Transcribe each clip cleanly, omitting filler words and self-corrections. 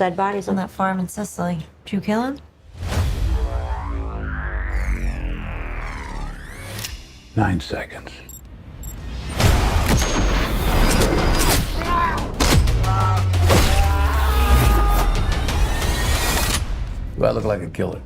dead bodies on that farm in Sicily. Did you kill him? 9 seconds. Do I look like a killer?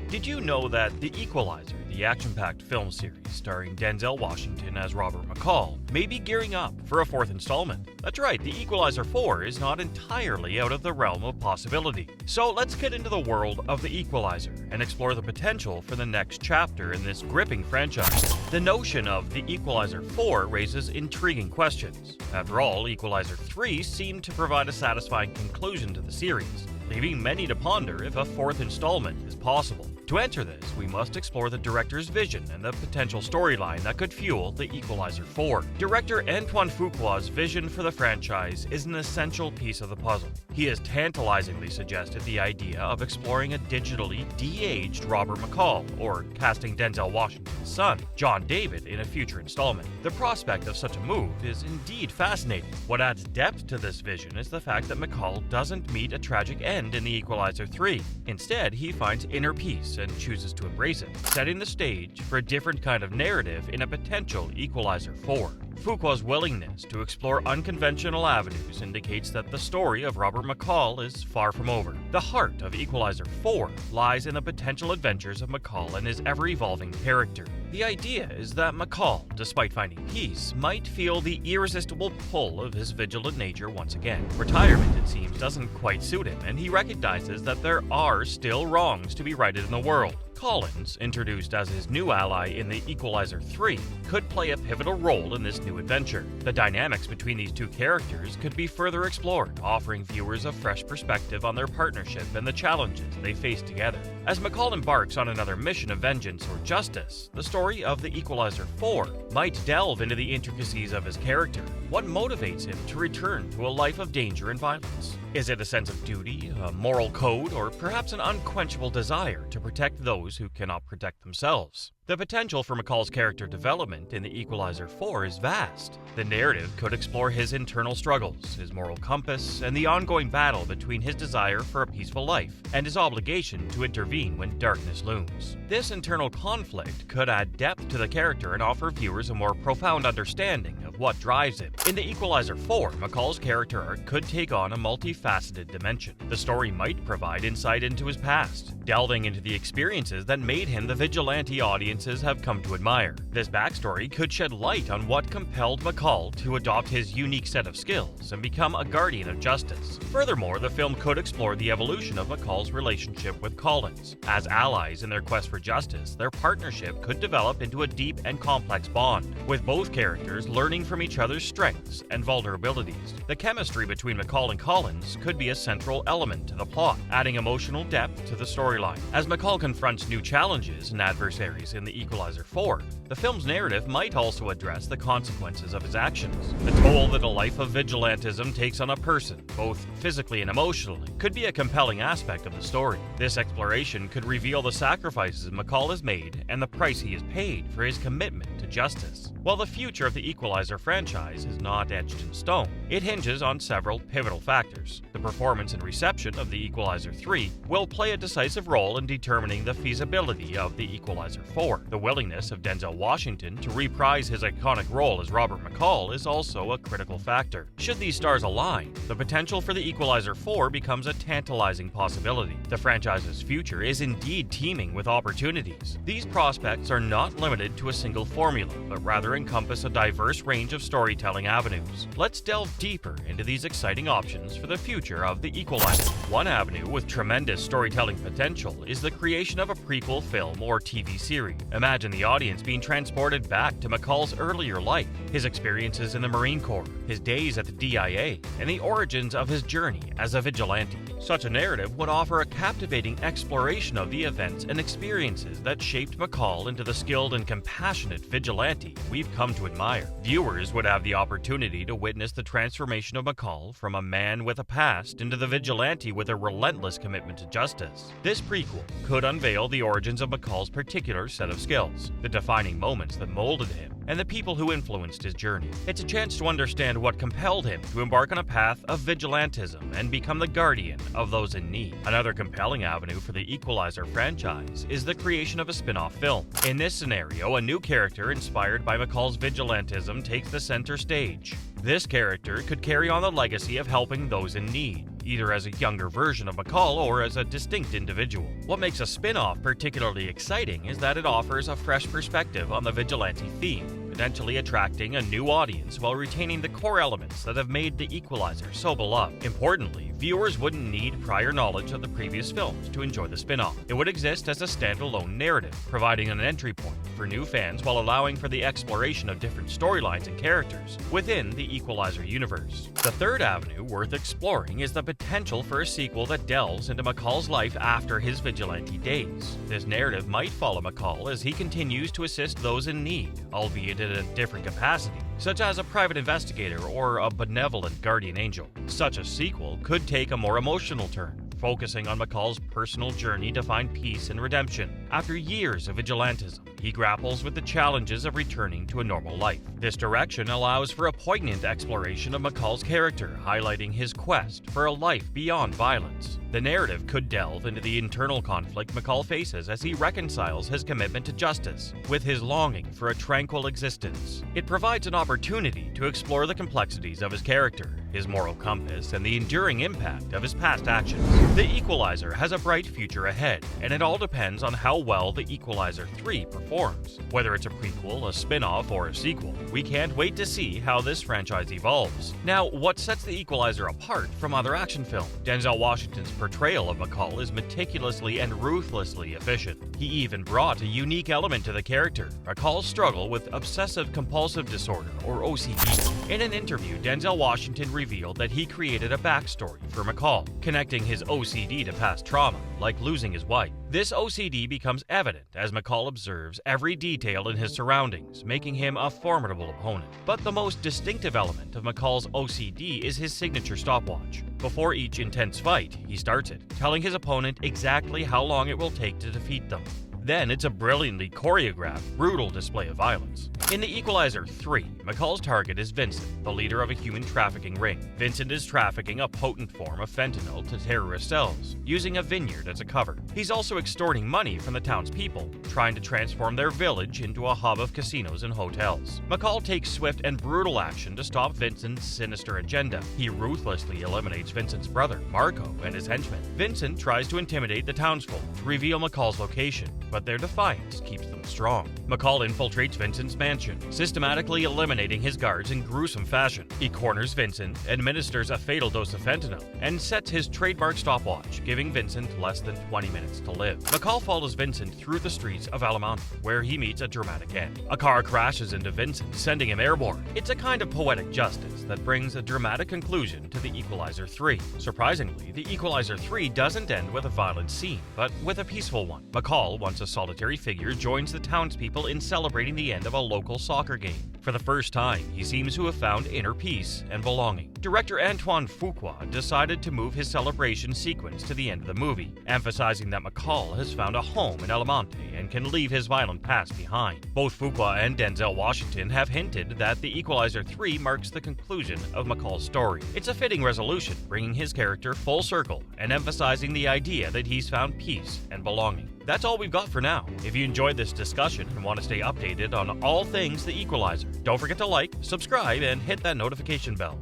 Did you know that The Equalizer, the action-packed film series starring Denzel Washington as Robert McCall, may be gearing up for a fourth installment? That's right, The Equalizer 4 is not entirely out of the realm of possibility. So let's get into the world of The Equalizer and explore the potential for the next chapter in this gripping franchise. The notion of The Equalizer 4 raises intriguing questions. After all, Equalizer 3 seemed to provide a satisfying conclusion to the series, leaving many to ponder if a fourth installment is possible. To answer this, we must explore the director's vision and the potential storyline that could fuel The Equalizer 4. Director Antoine Fuqua's vision for the franchise is an essential piece of the puzzle. He has tantalizingly suggested the idea of exploring a digitally de-aged Robert McCall, or casting Denzel Washington's son, John David, in a future installment. The prospect of such a move is indeed fascinating. What adds depth to this vision is the fact that McCall doesn't meet a tragic end in The Equalizer 3. Instead, he finds inner peace and chooses to embrace it, setting the stage for a different kind of narrative in a potential Equalizer 4. Fuqua's willingness to explore unconventional avenues indicates that the story of Robert McCall is far from over. The heart of Equalizer 4 lies in the potential adventures of McCall and his ever-evolving character. The idea is that McCall, despite finding peace, might feel the irresistible pull of his vigilant nature once again. Retirement, it seems, doesn't quite suit him, and he recognizes that there are still wrongs to be righted in the world. Collins, introduced as his new ally in The Equalizer 3, could play a pivotal role in this new adventure. The dynamics between these two characters could be further explored, offering viewers a fresh perspective on their partnership and the challenges they face together. As McCall embarks on another mission of vengeance or justice, the story of The Equalizer 4 might delve into the intricacies of his character. What motivates him to return to a life of danger and violence? Is it a sense of duty, a moral code, or perhaps an unquenchable desire to protect those who cannot protect themselves? The potential for McCall's character development in The Equalizer 4 is vast. The narrative could explore his internal struggles, his moral compass, and the ongoing battle between his desire for a peaceful life and his obligation to intervene when darkness looms. This internal conflict could add depth to the character and offer viewers a more profound understanding of what drives him. In The Equalizer 4, McCall's character arc could take on a multifaceted dimension. The story might provide insight into his past, delving into the experiences that made him the vigilante audiences have come to admire. This backstory could shed light on what compelled McCall to adopt his unique set of skills and become a guardian of justice. Furthermore, the film could explore the evolution of McCall's relationship with Collins. As allies in their quest for justice, their partnership could develop into a deep and complex bond, with both characters learning from each other's strengths and vulnerabilities. The chemistry between McCall and Collins could be a central element to the plot, adding emotional depth to the storyline. As McCall confronts new challenges and adversaries in The Equalizer 4, the film's narrative might also address the consequences of his actions. The toll that a life of vigilantism takes on a person, both physically and emotionally, could be a compelling aspect of the story. This exploration could reveal the sacrifices McCall has made and the price he has paid for his commitment to justice. While the future of the Equalizer franchise is not etched in stone, it hinges on several pivotal factors. The performance and reception of The Equalizer 3 will play a decisive role in determining the feasibility of The Equalizer 4. The willingness of Denzel Washington to reprise his iconic role as Robert McCall is also a critical factor. Should these stars align, the potential for The Equalizer 4 becomes a tantalizing possibility. The franchise's future is indeed teeming with opportunities. These prospects are not limited to a single formula, but rather encompass a diverse range of storytelling avenues. Let's delve deeper into these exciting options for the future of The Equalizer. One avenue with tremendous storytelling potential is the creation of a prequel film or TV series. Imagine the audience being transported back to McCall's earlier life, his experiences in the Marine Corps, his days at the DIA, and the origins of his journey as a vigilante. Such a narrative would offer a captivating exploration of the events and experiences that shaped McCall into the skilled and compassionate vigilante we've come to admire. Viewers would have the opportunity to witness the transformation of McCall from a man with a past into the vigilante with a relentless commitment to justice. This prequel could unveil the origins of McCall's particular set of skills, the defining moments that molded him and the people who influenced his journey. It's a chance to understand what compelled him to embark on a path of vigilantism and become the guardian of those in need. Another compelling avenue for the Equalizer franchise is the creation of a spin-off film. In this scenario, a new character inspired by McCall's vigilantism takes the center stage. This character could carry on the legacy of helping those in need, either as a younger version of McCall or as a distinct individual. What makes a spin-off particularly exciting is that it offers a fresh perspective on the vigilante theme, potentially attracting a new audience while retaining the core elements that have made The Equalizer so beloved. Importantly, viewers wouldn't need prior knowledge of the previous films to enjoy the spin-off. It would exist as a standalone narrative, providing an entry point for new fans while allowing for the exploration of different storylines and characters within the Equalizer universe. The third avenue worth exploring is the potential for a sequel that delves into McCall's life after his vigilante days. This narrative might follow McCall as he continues to assist those in need, albeit in a different capacity, such as a private investigator or a benevolent guardian angel. Such a sequel could take a more emotional turn, focusing on McCall's personal journey to find peace and redemption. After years of vigilantism, he grapples with the challenges of returning to a normal life. This direction allows for a poignant exploration of McCall's character, highlighting his quest for a life beyond violence. The narrative could delve into the internal conflict McCall faces as he reconciles his commitment to justice with his longing for a tranquil existence. It provides an opportunity to explore the complexities of his character, his moral compass, and the enduring impact of his past actions. The Equalizer has a bright future ahead, and it all depends on how well The Equalizer 3 performs. Whether it's a prequel, a spin-off, or a sequel, we can't wait to see how this franchise evolves. Now, what sets The Equalizer apart from other action films? Denzel Washington's portrayal of McCall is meticulously and ruthlessly efficient. He even brought a unique element to the character, McCall's struggle with obsessive-compulsive disorder, or OCD. In an interview, Denzel Washington revealed that he created a backstory for McCall, connecting his OCD to past trauma, like losing his wife. This OCD becomes evident as McCall observes every detail in his surroundings, making him a formidable opponent. But the most distinctive element of McCall's OCD is his signature stopwatch. Before each intense fight, he starts it, telling his opponent exactly how long it will take to defeat them. Then it's a brilliantly choreographed, brutal display of violence. In The Equalizer 3, McCall's target is Vincent, the leader of a human trafficking ring. Vincent is trafficking a potent form of fentanyl to terrorist cells, using a vineyard as a cover. He's also extorting money from the townspeople, trying to transform their village into a hub of casinos and hotels. McCall takes swift and brutal action to stop Vincent's sinister agenda. He ruthlessly eliminates Vincent's brother, Marco, and his henchmen. Vincent tries to intimidate the townsfolk to reveal McCall's location, but their defiance keeps them strong. McCall infiltrates Vincent's mansion, systematically eliminating his guards in gruesome fashion. He corners Vincent, administers a fatal dose of fentanyl, and sets his trademark stopwatch, giving Vincent less than 20 minutes to live. McCall follows Vincent through the streets of Alamonte, where he meets a dramatic end. A car crashes into Vincent, sending him airborne. It's a kind of poetic justice that brings a dramatic conclusion to The Equalizer 3. Surprisingly, The Equalizer 3 doesn't end with a violent scene, but with a peaceful one. McCall, once a solitary figure, joins the townspeople in celebrating the end of a local soccer game. For the first time, he seems to have found inner peace and belonging. Director Antoine Fuqua decided to move his celebration sequence to the end of the movie, emphasizing that McCall has found a home in Alamonte and can leave his violent past behind. Both Fuqua and Denzel Washington have hinted that The Equalizer 3 marks the conclusion of McCall's story. It's a fitting resolution, bringing his character full circle and emphasizing the idea that he's found peace and belonging. That's all we've got for now. If you enjoyed this discussion and want to stay updated on all things The Equalizer, don't forget to like, subscribe, and hit that notification bell.